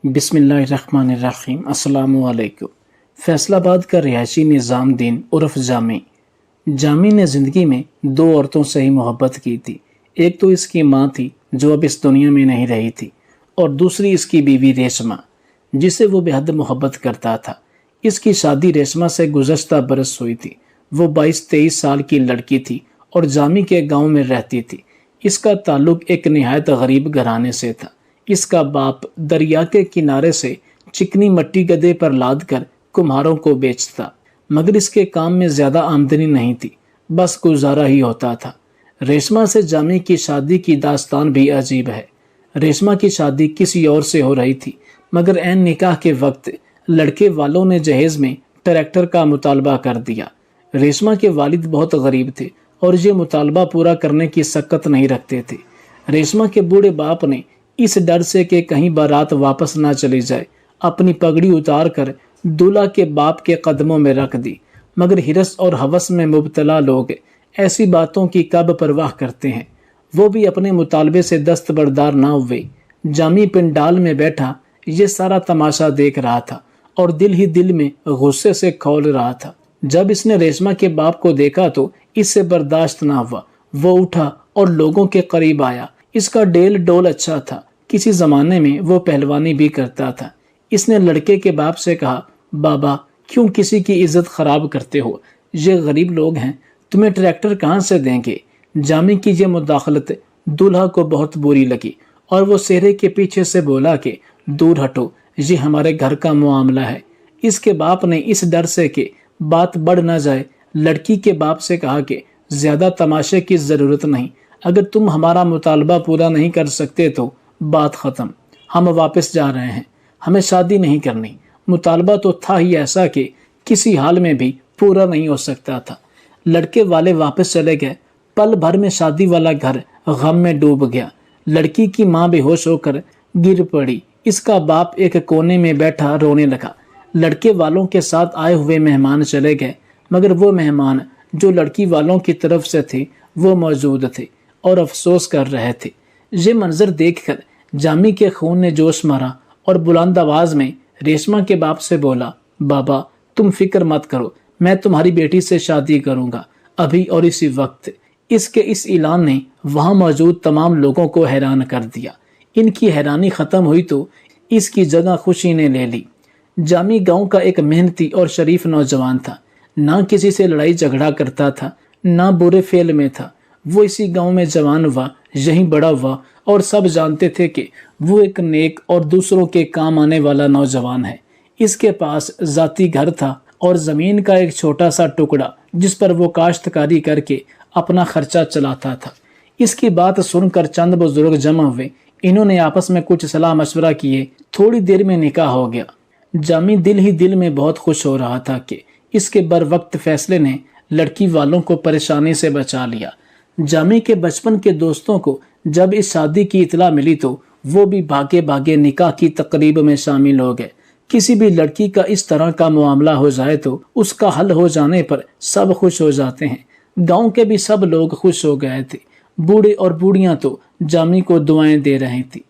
बिस्मिल्लाहिर्रहमानिर्रहीम। अस्सलाम वालेकुम। फैसलाबाद का रिहायशी निज़ाम दीन उर्फ जामी ने ज़िंदगी में दो औरतों से ही मोहब्बत की थी। एक तो इसकी माँ थी जो अब इस दुनिया में नहीं रही थी, और दूसरी इसकी बीवी रेशमा, जिसे वो बेहद मोहब्बत करता था। इसकी शादी रेशमा से गुज़श्ता बरस हुई थी। वो 22-23 साल की लड़की थी और जामी के गांव में रहती थी। इसका ताल्लुक एक निहायत गरीब घराने से था। इसका बाप दरिया के किनारे से चिकनी मट्टी गदे पर लाद कर कुम्हारों को बेचता, मगर इसके काम में ज्यादा आमदनी नहीं थी, बस गुजारा ही होता था। रेशमा से जामी की शादी की दास्तान भी अजीब है। रेशमा की शादी किसी और से हो रही थी, मगर ऐन निकाह के वक्त लड़के वालों ने जहेज में ट्रैक्टर का मुतालबा कर दिया। रेशमा के वालिद बहुत गरीब थे और ये मुतालबा पूरा करने की सकत नहीं रखते थे। रेशमा के बूढ़े बाप ने इस डर से कि कहीं बारात वापस ना चली जाए, अपनी पगड़ी उतार कर दूल्हा के बाप के कदमों में रख दी। मगर हिरस और हवस में मुब्तला लोग ऐसी बातों की कब परवाह करते हैं। वो भी अपने मुतालबे से दस्तबरदार ना हुए। जामी पिंडाल में बैठा ये सारा तमाशा देख रहा था और दिल ही दिल में गुस्से से खौल रहा था। जब इसने रेशमा के बाप को देखा तो इससे बर्दाश्त ना हुआ। वो उठा और लोगों के करीब आया। इसका डेल डोल अच्छा था। किसी जमाने में वो पहलवानी भी करता था। इसने लड़के के बाप से कहा, बाबा क्यों किसी की इज्जत खराब करते हो? ये गरीब लोग हैं, तुम्हें ट्रैक्टर कहाँ से देंगे? जामी की ये मुदाखलत दूल्हा को बहुत बुरी लगी और वो सेहरे के पीछे से बोला कि दूर हटो, ये हमारे घर का मामला है। इसके बाप ने इस डर से कि बात बढ़ ना जाए, लड़की के बाप से कहा कि ज्यादा तमाशे की जरूरत नहीं, अगर तुम हमारा मुतालबा पूरा नहीं कर सकते तो बात खत्म, हम वापस जा रहे हैं, हमें शादी नहीं करनी। मुतालबा तो था ही ऐसा कि किसी हाल में भी पूरा नहीं हो सकता था। लड़के वाले वापस चले गए। पल भर में शादी वाला घर गम में डूब गया। लड़की की माँ बेहोश होकर गिर पड़ी। इसका बाप एक कोने में बैठा रोने लगा। लड़के वालों के साथ आए हुए मेहमान चले गए, मगर वो मेहमान जो लड़की वालों की तरफ से थे वो मौजूद थे और अफसोस कर रहे थे। ये मंजर देखकर जामी के खून ने जोश मारा और बुलंद आवाज में रेशमा के बाप से बोला, बाबा तुम फिक्र मत करो, मैं तुम्हारी बेटी से शादी करूंगा, अभी और इसी वक्त। इसके इस ऐलान ने वहां मौजूद तमाम लोगों को हैरान कर दिया। इनकी हैरानी खत्म हुई तो इसकी जगह खुशी ने ले ली। जामी गांव का एक मेहनती और शरीफ नौजवान था। ना किसी से लड़ाई झगड़ा करता था, ना बुरे फेल में था। वो इसी गांव में जवान हुआ, यहीं बड़ा हुआ और सब जानते थे कि वो एक नेक और दूसरों के काम आने वाला नौजवान है। इसके पास जाती घर था और जमीन का एक छोटा सा टुकड़ा जिस पर वो काश्तकारी करके अपना खर्चा चलाता था। इसकी बात सुनकर चंद बुजुर्ग जमा हुए। इन्होंने आपस में कुछ सलाह मशवरा किए। थोड़ी देर में निकाह हो गया। जामी दिल ही दिल में बहुत खुश हो रहा था कि इसके बर वक्त फैसले ने लड़की वालों को परेशानी से बचा लिया। जामी के बचपन के दोस्तों को जब इस शादी की इतला मिली तो वो भी भागे भागे निकाह की तकरीब में शामिल हो गए। किसी भी लड़की का इस तरह का मामला हो जाए तो उसका हल हो जाने पर सब खुश हो जाते हैं। गांव के भी सब लोग खुश हो गए थे। बूढ़े और बूढ़ियां तो जामी को दुआएं दे रहे थी।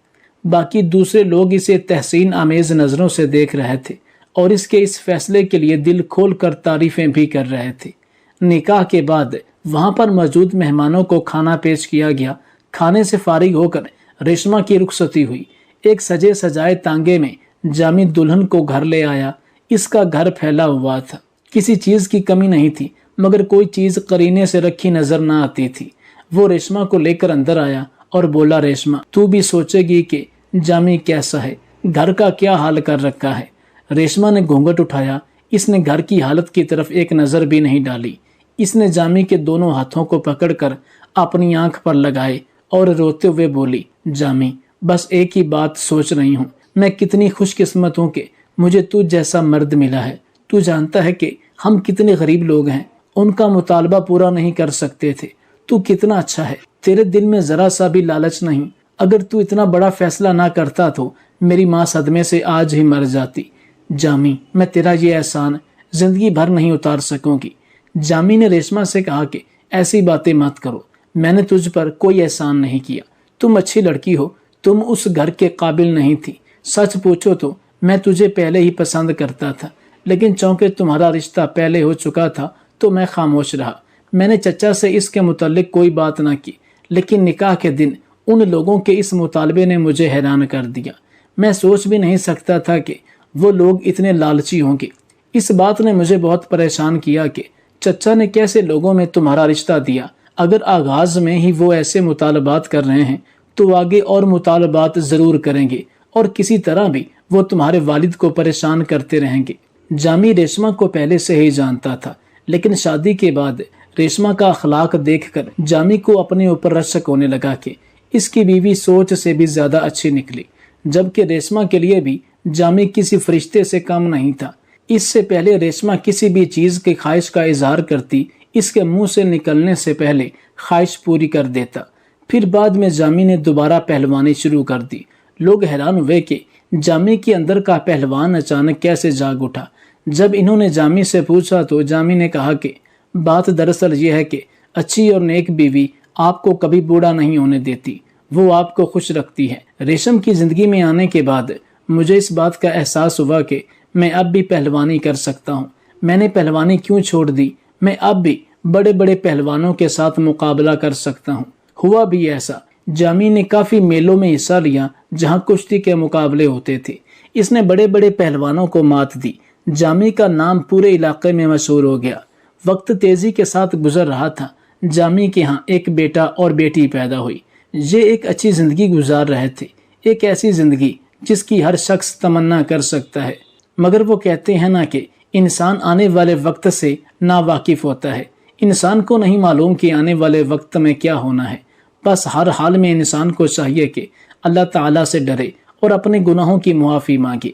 बाकी दूसरे लोग इसे तहसीन आमेज नजरों से देख रहे थे और इसके इस फैसले के लिए दिल खोल कर तारीफें भी कर रहे थे। निकाह के बाद वहां पर मौजूद मेहमानों को खाना पेश किया गया। खाने से फारिग होकर रेशमा की रुखसती हुई। एक सजे सजाए तांगे में जामी दुल्हन को घर ले आया। इसका घर फैला हुआ था, किसी चीज की कमी नहीं थी, मगर कोई चीज करीने से रखी नजर न आती थी। वो रेशमा को लेकर अंदर आया और बोला, रेशमा तू भी सोचेगी कि जामी कैसा है, घर का क्या हाल कर रखा है। रेशमा ने घूंघट उठाया। इसने घर की हालत की तरफ एक नजर भी नहीं डाली। इसने जामी के दोनों हाथों को पकड़कर अपनी आंख पर लगाए और रोते हुए बोली, जामी बस एक ही बात सोच रही हूँ, मैं कितनी खुशकिस्मत हूँ कि मुझे तू जैसा मर्द मिला है। तू जानता है कि हम कितने गरीब लोग हैं, उनका मुतालबा पूरा नहीं कर सकते थे। तू कितना अच्छा है, तेरे दिल में जरा सा भी लालच नहीं। अगर तू इतना बड़ा फैसला ना करता तो मेरी माँ सदमे से आज ही मर जाती। जामी मैं तेरा ये एहसान जिंदगी भर नहीं उतार सकूंगी। जामी ने रेशमा से कहा कि ऐसी बातें मत करो, मैंने तुझ पर कोई एहसान नहीं किया। तुम अच्छी लड़की हो, तुम उस घर के काबिल नहीं थी। सच पूछो तो मैं तुझे पहले ही पसंद करता था, लेकिन चूंकि तुम्हारा रिश्ता पहले हो चुका था तो मैं खामोश रहा। मैंने चचा से इसके मुतालिक कोई बात ना की, लेकिन निकाह के दिन उन लोगों के इस मुतालबे ने मुझे हैरान कर दिया। मैं सोच भी नहीं सकता था कि वो लोग इतने लालची होंगे। इस बात ने मुझे बहुत परेशान किया कि चचा ने कैसे लोगों में तुम्हारा रिश्ता दिया। अगर आगाज में ही वो ऐसे मुतालबात कर रहे हैं तो आगे और मुतालबात जरूर करेंगे और किसी तरह भी वो तुम्हारे वालिद को परेशान करते रहेंगे। जामी रेशमा को पहले से ही जानता था, लेकिन शादी के बाद रेशमा का अखलाक देखकर जामी को अपने ऊपर रशक होने लगा कि इसकी बीवी सोच से भी ज्यादा अच्छी निकली, जबकि रेशमा के लिए भी जामी किसी फरिश्ते से कम नहीं था। इससे पहले रेशमा किसी भी चीज की ख्वाहिश का इजहार करती, इसके मुंह से निकलने से पहले ख्वाहिश पूरी कर देता। फिर बाद में जामी ने दोबारा पहलवानी शुरू कर दी। लोग हैरान हुए कि जामी के अंदर का पहलवान अचानक कैसे जाग उठा। जब इन्होंने जामी से पूछा तो जामी ने कहा कि बात दरअसल ये है कि अच्छी और नेक बीवी आपको कभी बूढ़ा नहीं होने देती, वो आपको खुश रखती है। रेशम की जिंदगी में आने के बाद मुझे इस बात का एहसास हुआ कि मैं अब भी पहलवानी कर सकता हूँ। मैंने पहलवानी क्यों छोड़ दी? मैं अब भी बड़े बड़े पहलवानों के साथ मुकाबला कर सकता हूँ। हुआ भी ऐसा। जामी ने काफी मेलों में हिस्सा लिया जहाँ कुश्ती के मुकाबले होते थे। इसने बड़े बड़े पहलवानों को मात दी। जामी का नाम पूरे इलाके में मशहूर हो गया। वक्त तेजी के साथ गुजर रहा था। जामी के यहाँ एक बेटा और बेटी पैदा हुई। ये एक अच्छी जिंदगी गुजार रहे थे, एक ऐसी जिंदगी जिसकी हर शख्स तमन्ना कर सकता है। मगर वो कहते हैं ना कि इंसान आने वाले वक्त से नावाकिफ होता है। इंसान को नहीं मालूम कि आने वाले वक्त में क्या होना है। बस हर हाल में इंसान को चाहिए कि अल्लाह ताला से डरे और अपने गुनाहों की मुआफ़ी मांगे।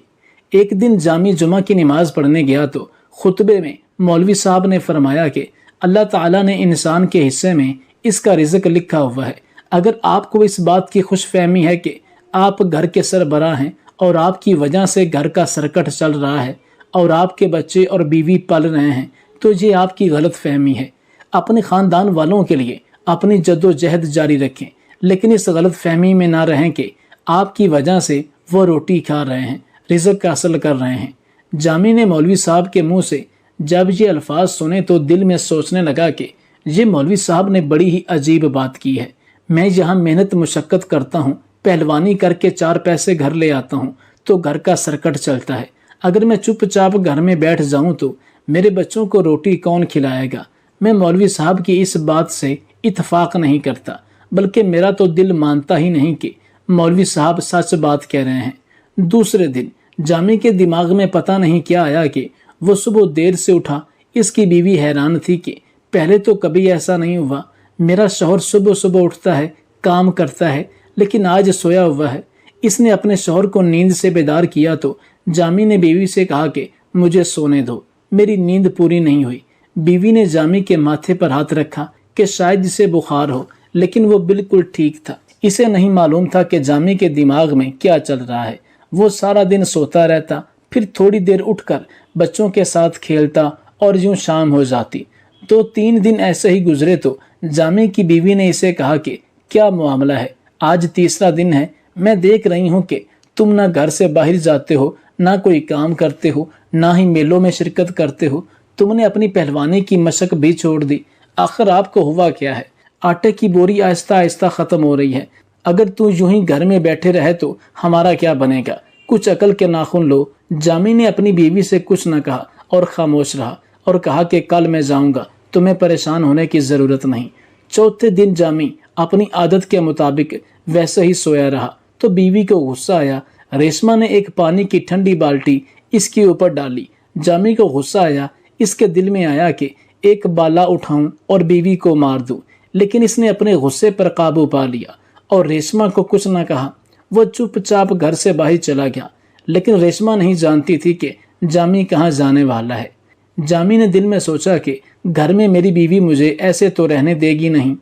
एक दिन जामी जुमा की नमाज पढ़ने गया तो खुतबे में मौलवी साहब ने फरमाया कि अल्लाह ताला ने इंसान के हिस्से में इसका रिज़्क लिखा हुआ है। अगर आपको इस बात की खुशफहमी है कि आप घर के सरबराह हैं और आपकी वजह से घर का सरकट चल रहा है और आपके बच्चे और बीवी पल रहे हैं, तो ये आपकी गलत फहमी है। अपने ख़ानदान वालों के लिए अपनी जद्दोजहद जारी रखें, लेकिन इस गलत फहमी में ना रहें कि आपकी वजह से वो रोटी खा रहे हैं, रिज़्क हासिल कर रहे हैं। जामी ने मौलवी साहब के मुंह से जब ये अल्फाज सुने तो दिल में सोचने लगा कि ये मौलवी साहब ने बड़ी ही अजीब बात की है। मैं यहाँ मेहनत मुशक्क़त करता हूँ, पहलवानी करके 4 पैसे घर ले आता हूँ तो घर का सरकट चलता है। अगर मैं चुपचाप घर में बैठ जाऊँ तो मेरे बच्चों को रोटी कौन खिलाएगा? मैं मौलवी साहब की इस बात से इत्फाक नहीं करता, बल्कि मेरा तो दिल मानता ही नहीं कि मौलवी साहब सच बात कह रहे हैं। दूसरे दिन जामी के दिमाग में पता नहीं क्या आया कि वो सुबह देर से उठा। इसकी बीवी हैरान थी कि पहले तो कभी ऐसा नहीं हुआ। मेरा शौहर सुबह सुबह उठता है, काम करता है, लेकिन आज सोया हुआ है। इसने अपने शौहर को नींद से बेदार किया तो जामी ने बीवी से कहा कि मुझे सोने दो, मेरी नींद पूरी नहीं हुई। बीवी ने जामी के माथे पर हाथ रखा कि शायद इसे बुखार हो, लेकिन वो बिल्कुल ठीक था। इसे नहीं मालूम था कि जामी के दिमाग में क्या चल रहा है। वो सारा दिन सोता रहता, फिर थोड़ी देर उठकर बच्चों के साथ खेलता और यूं शाम हो जाती। 2-3 दिन ऐसे ही गुजरे तो जामी की बीवी ने इसे कहा कि क्या मामला है, आज तीसरा दिन है, मैं देख रही हूँ कि तुम ना घर से बाहर जाते हो, ना कोई काम करते हो, ना ही मेलों में शिरकत करते हो। तुमने अपनी पहलवानी की मशक भी छोड़ दी। आखिर आपको हुआ क्या है? आटे की बोरी आहिस्ता आहिस्ता खत्म हो रही है। अगर तू यूं ही घर में बैठे रहे तो हमारा क्या बनेगा? कुछ अकल के नाखून लो। जामी ने अपनी बीवी से कुछ न कहा और खामोश रहा और कहा कि कल मैं जाऊंगा, तुम्हें परेशान होने की जरूरत नहीं। चौथे दिन जामी अपनी आदत के मुताबिक वैसे ही सोया रहा तो बीवी को गुस्सा आया। रेशमा ने एक पानी की ठंडी बाल्टी इसके ऊपर डाली। जामी को गुस्सा आया। इसके दिल में आया कि एक बाला उठाऊं और बीवी को मार दूं, लेकिन इसने अपने गुस्से पर काबू पा लिया और रेशमा को कुछ न कहा। वो चुपचाप घर से बाहर चला गया, लेकिन रेशमा नहीं जानती थी कि जामी कहाँ जाने वाला है। जामी ने दिल में सोचा कि घर में मेरी बीवी मुझे ऐसे तो रहने देगी नहीं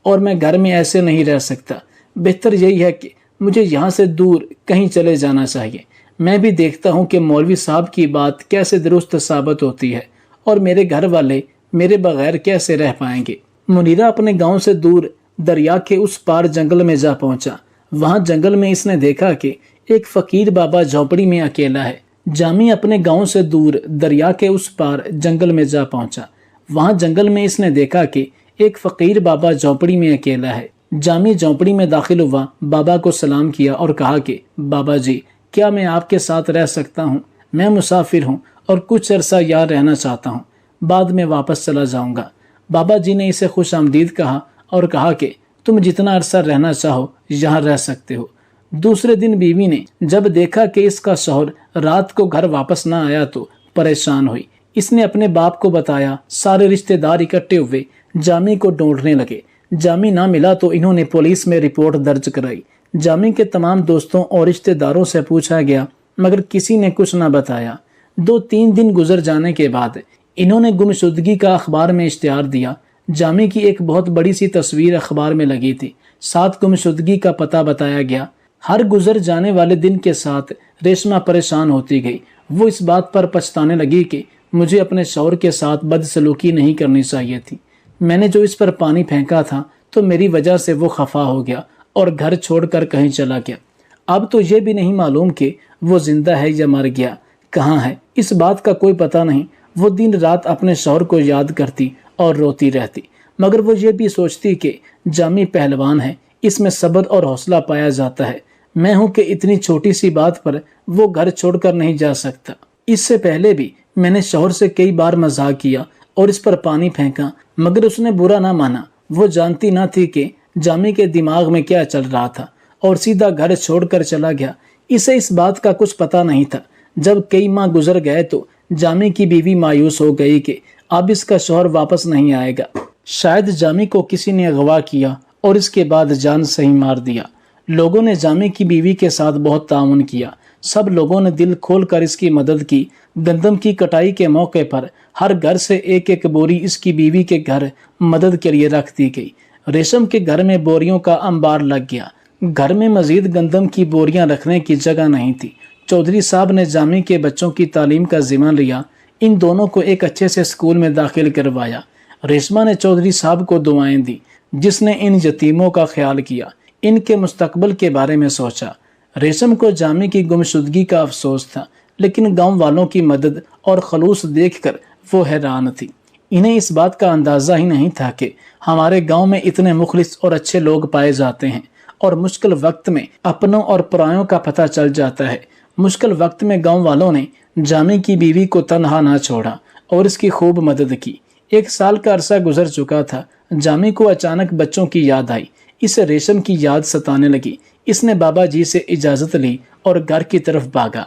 और मैं घर में ऐसे नहीं रह सकता। बेहतर यही है कि मुझे यहाँ से दूर कहीं चले जाना चाहिए। मैं भी देखता हूँ कि मौलवी साहब की बात कैसे दुरुस्त साबित होती है और मेरे घर वाले मेरे बगैर कैसे रह पाएंगे। मुनीरा अपने गांव से दूर दरिया के उस पार जंगल में जा पहुंचा। वहां जंगल में इसने देखा कि ایک فقیر بابا جھونپڑی میں اکیلا ہے۔ جامی اپنے گاؤں سے دور دریا کے اس پار جنگل میں جا پہنچا۔ وہاں جنگل میں اس نے دیکھا کہ ایک فقیر بابا جھونپڑی میں اکیلا ہے۔ جامی جھونپڑی میں داخل ہوا، بابا کو سلام کیا اور کہا کہ بابا جی، کیا میں آپ کے ساتھ رہ سکتا ہوں؟ میں مسافر ہوں اور کچھ عرصہ یہاں رہنا چاہتا ہوں، بعد میں واپس چلا جاؤں گا۔ بابا جی نے اسے خوش آمدید کہا اور کہا کہ تم جتنا عرصہ رہنا چاہو یہاں رہ سکتے ہو۔ دوسرے دن بیوی نے جب دیکھا کہ اس کا شوہر رات کو گھر واپس نہ آیا تو پریشان ہوئی۔ اس نے اپنے باپ کو بتایا۔ سارے رشتہ دار اکٹھے ہوئے جامی کو ڈھونڈنے لگے۔ جامی نہ ملا تو انہوں نے پولیس میں رپورٹ درج کرائی۔ جامی کے تمام دوستوں اور رشتہ داروں سے پوچھا گیا مگر کسی نے کچھ نہ بتایا۔ 2-3 دن گزر جانے کے بعد انہوں نے گمشدگی کا اخبار میں اشتہار دیا۔ جامی کی ایک بہت بڑی سی تصویر اخبار میں لگی تھی، ساتھ گمشدگی کا پتہ بتایا گیا۔ ہر گزر جانے والے دن کے ساتھ ریشما پریشان ہوتی گئی۔ وہ اس بات پر پچھتانے لگی کہ مجھے اپنے شوہر کے ساتھ بدسلوکی نہیں کرنی چاہیے تھی۔ میں نے جو اس پر پانی پھینکا تھا تو میری وجہ سے وہ خفا ہو گیا اور گھر چھوڑ کر کہیں چلا گیا۔ اب تو یہ بھی نہیں معلوم کہ وہ زندہ ہے یا مر گیا، کہاں ہے، اس بات کا کوئی پتہ نہیں۔ وہ دن رات اپنے شوہر کو یاد کرتی اور روتی رہتی، مگر وہ یہ بھی سوچتی کہ جامی پہلوان ہے، اس میں صبر اور حوصلہ پایا جاتا ہے۔ میں ہوں کہ اتنی چھوٹی سی بات پر وہ گھر چھوڑ کر نہیں جا سکتا۔ اس سے پہلے بھی میں نے شوہر سے کئی بار مزاق کیا اور اس پر پانی پھینکا، مگر اس نے برا نہ مانا۔ وہ جانتی نہ تھی کہ جامی کے دماغ میں کیا چل رہا تھا اور سیدھا گھر چھوڑ کر چلا گیا۔ اسے اس بات کا کچھ پتہ نہیں تھا۔ جب کئی ماہ گزر گئے تو جامی کی بیوی مایوس ہو گئی کہ اب اس کا شوہر واپس نہیں آئے گا۔ شاید جامی کو کسی نے اغوا کیا اور اس کے بعد جان سے ہی مار دیا۔ لوگوں نے جامی کی بیوی کے ساتھ بہت تعاون کیا۔ سب لوگوں نے دل کھول کر اس کی مدد کی۔ گندم کی کٹائی کے موقع پر ہر گھر سے ایک ایک بوری اس کی بیوی کے گھر مدد کے لیے رکھ دی گئی۔ ریشم کے گھر میں بوریوں کا انبار لگ گیا۔ گھر میں مزید گندم کی بوریاں رکھنے کی جگہ نہیں تھی۔ چودھری صاحب نے جامی کے بچوں کی تعلیم کا ذمہ لیا۔ ان دونوں کو ایک اچھے سے اسکول میں داخل کروایا۔ ریشما نے چودھری صاحب کو دعائیں دی، جس نے ان یتیموں کا خیال کیا، ان کے مستقبل کے بارے میں سوچا۔ ریشم کو جامی کی گمشدگی کا افسوس تھا، لیکن گاؤں والوں کی مدد اور خلوص دیکھ کر وہ حیران تھی۔ انہیں اس بات کا اندازہ ہی نہیں تھا کہ ہمارے گاؤں میں اتنے مخلص اور اچھے لوگ پائے جاتے ہیں اور مشکل وقت میں اپنوں اور پرایوں کا پتہ چل جاتا ہے۔ مشکل وقت میں گاؤں والوں نے جامی کی بیوی کو تنہا نہ چھوڑا اور اس کی خوب مدد کی۔ 1 سال کا عرصہ گزر چکا تھا۔ جامی کو اچانک بچوں کی یاد آئی۔ اسے ریشم کی یاد ستانے لگی۔ اس نے بابا جی سے اجازت لی اور گھر کی طرف بھاگا۔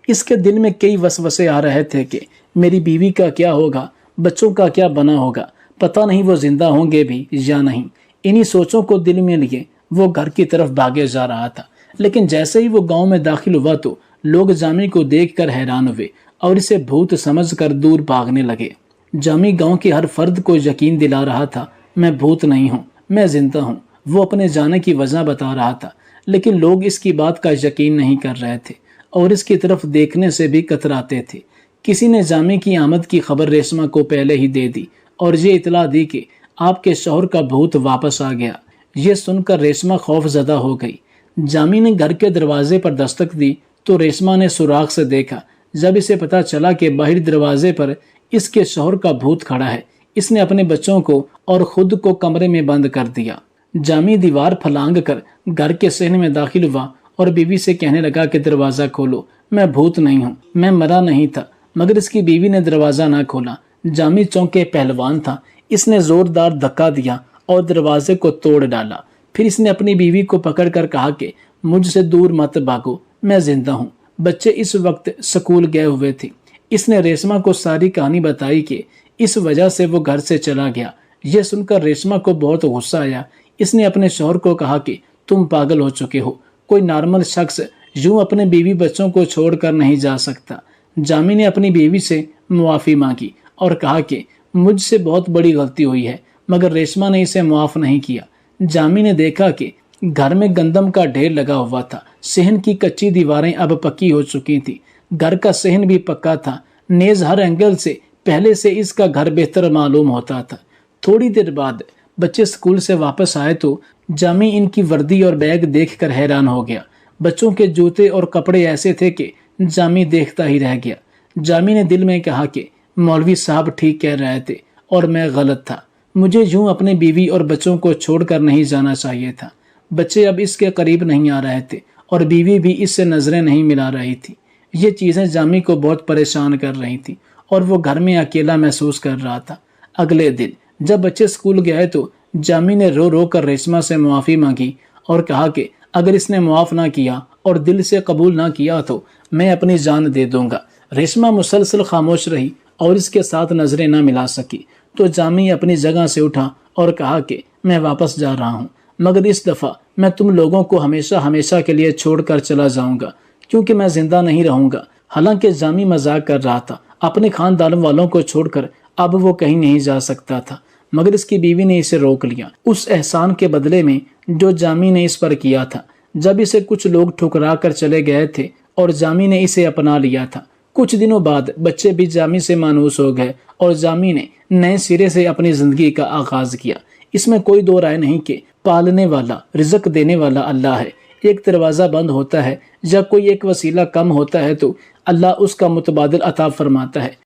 اس کے دل میں کئی وسوسے آ رہے تھے کہ میری بیوی کا کیا ہوگا، بچوں کا کیا بنا ہوگا، پتہ نہیں وہ زندہ ہوں گے بھی یا نہیں۔ انہی سوچوں کو دل میں لیے وہ گھر کی طرف بھاگے جا رہا تھا، لیکن جیسے ہی وہ گاؤں میں داخل ہوا تو لوگ جامی کو دیکھ کر حیران ہوئے اور اسے بھوت سمجھ کر دور بھاگنے لگے۔ جامی گاؤں کے ہر فرد کو یقین دلا رہا تھا، میں بھوت نہیں ہوں، میں زندہ ہوں۔ وہ اپنے جانے کی وجہ بتا رہا تھا، لیکن لوگ اس کی بات کا یقین نہیں کر رہے تھے اور اس کی طرف دیکھنے سے بھی کتراتے تھے۔ کسی نے جامی کی آمد کی خبر ریشما کو پہلے ہی دے دی اور یہ اطلاع دی کہ آپ کے شوہر کا بھوت واپس آ گیا۔ یہ سن کر ریشما خوف زدہ ہو گئی۔ جامی نے گھر کے دروازے پر دستک دی تو ریشما نے سوراخ سے دیکھا۔ جب اسے پتا چلا کہ باہر دروازے پر اس کے شوہر کا بھوت کھڑا ہے، اس نے اپنے بچوں کو اور خود کو کمرے میں بند کر دیا۔ جامی دیوار پھلانگ کر گھر کے صحن میں داخل ہوا اور بیوی سے کہنے لگا کہ دروازہ کھولو، میں بھوت نہیں ہوں، میں مرا نہیں تھا۔ مگر اس کی بیوی نے دروازہ نہ کھولا۔ جامی چونکہ پہلوان تھا، اس نے زوردار دھکا دیا اور دروازے کو توڑ ڈالا۔ پھر اس نے اپنی بیوی کو پکڑ کر کہا کہ مجھ سے دور مت بھاگو، میں زندہ ہوں۔ بچے اس وقت سکول گئے ہوئے تھے۔ اس نے ریشما کو ساری کہانی بتائی کہ اس وجہ سے وہ گھر سے چلا گیا۔ یہ سن کر ریشما کو بہت غصہ آیا۔ اس نے اپنے شوہر کو کہا کہ تم پاگل ہو چکے ہو، کوئی نارمل شخص یوں اپنے بیوی بچوں کو چھوڑ کر نہیں جا سکتا۔ جامی نے اپنی بیوی سے معافی مانگی اور کہا کہ مجھ سے بہت بڑی غلطی ہوئی ہے، مگر ریشما نے اسے معاف نہیں کیا۔ جامی نے دیکھا کہ گھر میں گندم کا ڈھیر لگا ہوا تھا۔ صحن کی کچی دیواریں اب پکی ہو چکی تھی۔ گھر کا صحن بھی پکا تھا، نیز ہر اینگل سے پہلے سے اس کا گھر بہتر معلوم ہوتا تھا۔ تھوڑی دیر بعد بچے اسکول سے واپس آئے تو جامی ان کی وردی اور بیگ دیکھ کر حیران ہو گیا۔ بچوں کے جوتے اور کپڑے ایسے تھے کہ جامی دیکھتا ہی رہ گیا۔ جامی نے دل میں کہا کہ مولوی صاحب ٹھیک کہہ رہے تھے اور میں غلط تھا، مجھے یوں اپنی بیوی اور بچوں کو چھوڑ کر نہیں جانا چاہیے تھا۔ بچے اب اس کے قریب نہیں آ رہے تھے اور بیوی بھی اس سے نظریں نہیں ملا رہی تھی۔ یہ چیزیں جامی کو بہت پریشان کر رہی تھی اور وہ گھر میں اکیلا محسوس کر رہا تھا۔ اگلے دن جب بچے اسکول گئے تو جامی نے رو رو کر ریشما سے معافی مانگی اور کہا کہ اگر اس نے معاف نہ کیا اور دل سے قبول نہ کیا تو میں اپنی جان دے دوں گا۔ ریشما مسلسل خاموش رہی اور اس کے ساتھ نظریں نہ ملا سکی تو جامی اپنی جگہ سے اٹھا اور کہا کہ میں واپس جا رہا ہوں، مگر اس دفعہ میں تم لوگوں کو ہمیشہ ہمیشہ کے لیے چھوڑ کر چلا جاؤں گا، کیونکہ میں زندہ نہیں رہوں گا۔ حالانکہ جامی مذاق کر رہا تھا، اپنے خاندان والوں کو چھوڑ کر اب وہ کہیں نہیں جا سکتا تھا، مگر اس کی بیوی نے اسے روک لیا، اس احسان کے بدلے میں جو جامی نے اس پر کیا تھا۔ جب اسے کچھ لوگ ٹھکرا کر چلے گئے تھے اور جامی نے اسے اپنا لیا تھا، کچھ دنوں بعد بچے بھی جامی سے مانوس ہو گئے اور جامی نے نئے سرے سے اپنی زندگی کا آغاز کیا۔ اس میں کوئی دو رائے نہیں کہ پالنے والا، رزق دینے والا اللہ ہے۔ ایک دروازہ بند ہوتا ہے یا کوئی ایک وسیلہ کم ہوتا ہے تو اللہ اس کا متبادل عطا فرماتا ہے۔